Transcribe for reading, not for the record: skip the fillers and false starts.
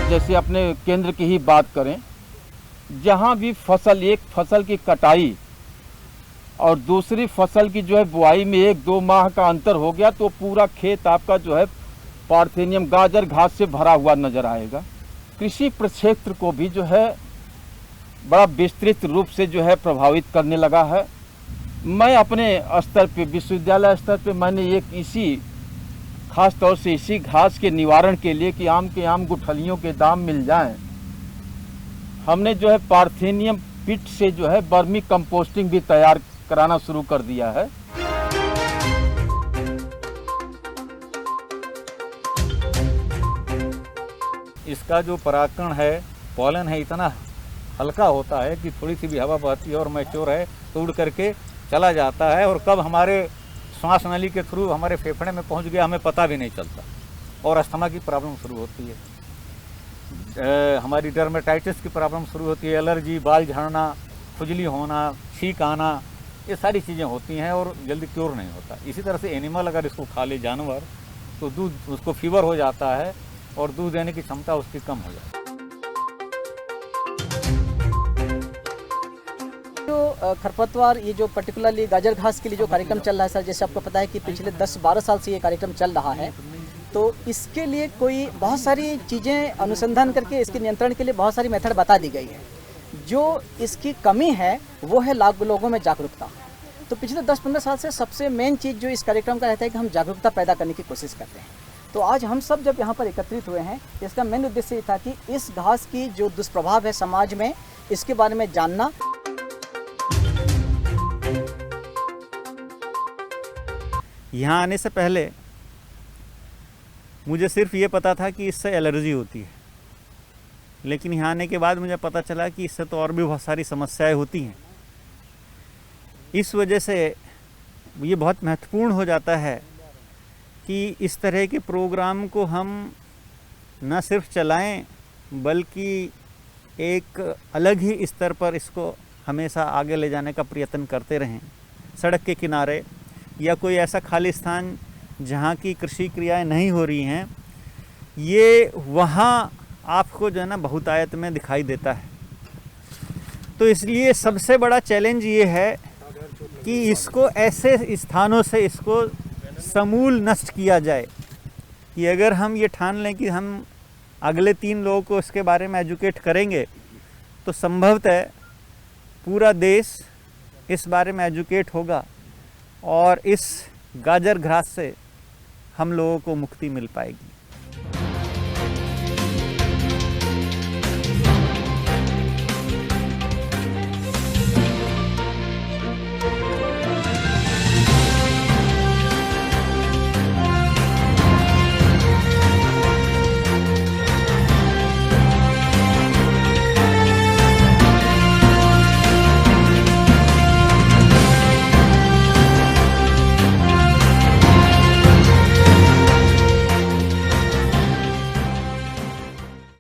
जैसे अपने केंद्र की ही बात करें, जहाँ भी फसल, एक फसल की कटाई और दूसरी फसल की जो है बुआई में 1-2 माह का अंतर हो गया तो पूरा खेत आपका जो है पार्थेनियम गाजर घास से भरा हुआ नजर आएगा। कृषि प्रक्षेत्र को भी जो है बड़ा विस्तृत रूप से जो है प्रभावित करने लगा है। मैं अपने स्तर पे, विश्वविद्यालय स्तर पे, मैंने एक इसी खास तौर से इसी घास के निवारण के लिए कि आम गुठलियों के दाम मिल जाएं, हमने जो है पार्थेनियम पिट से जो है वर्मी कंपोस्टिंग भी तैयार कराना शुरू कर दिया है। इसका जो परागकण है, पॉलन है, इतना हल्का होता है कि थोड़ी सी भी हवा बहती है और मैच्योर है तो उड़ करके चला जाता है, और कब हमारे श्वास नली के थ्रू हमारे फेफड़े में पहुंच गया हमें पता भी नहीं चलता, और अस्थमा की प्रॉब्लम शुरू होती है, हमारी डर्मेटाइटिस की प्रॉब्लम शुरू होती है, एलर्जी, बाल झड़ना, खुजली होना, छींक आना, ये सारी चीज़ें होती हैं और जल्दी क्योर नहीं होता। इसी तरह से एनिमल अगर इसको खा ले, जानवर, तो दूध, उसको फीवर हो जाता है और दूध देने की क्षमता उसकी कम हो जाती है। जो खरपतवार, ये जो पर्टिकुलरली गाजर घास के लिए जो कार्यक्रम चल रहा है सर, जैसे आपको पता है कि पिछले 10-12 साल से ये कार्यक्रम चल रहा है, तो इसके लिए कोई बहुत सारी चीज़ें अनुसंधान करके इसके नियंत्रण के लिए बहुत सारी मेथड बता दी गई है। जो इसकी कमी है वो है लोगों में जागरूकता। तो पिछले 10-15 साल से सबसे मेन चीज़ जो इस कार्यक्रम का रहता है कि हम जागरूकता पैदा करने की कोशिश करते हैं। तो आज हम सब जब यहाँ पर एकत्रित हुए हैं, इसका मेन उद्देश्य ये था कि इस घास की जो दुष्प्रभाव है समाज में, इसके बारे में जानना। यहाँ आने से पहले मुझे सिर्फ ये पता था कि इससे एलर्जी होती है, लेकिन यहाँ आने के बाद मुझे पता चला कि इससे तो और भी बहुत सारी समस्याएं होती हैं। इस वजह से ये बहुत महत्वपूर्ण हो जाता है कि इस तरह के प्रोग्राम को हम न सिर्फ चलाएं, बल्कि एक अलग ही स्तर पर इसको हमेशा आगे ले जाने का प्रयत्न करते रहें। सड़क के किनारे या कोई ऐसा खाली स्थान जहाँ की कृषि क्रियाएं नहीं हो रही हैं, ये वहाँ आपको जो है ना बहुतायत में दिखाई देता है। तो इसलिए सबसे बड़ा चैलेंज ये है कि इसको ऐसे स्थानों से इसको समूल नष्ट किया जाए कि अगर हम ये ठान लें कि हम अगले 3 लोगों को इसके बारे में एजुकेट करेंगे, तो संभवतः पूरा देश इस बारे में एजुकेट होगा और इस गाजर घास से हम लोगों को मुक्ति मिल पाएगी।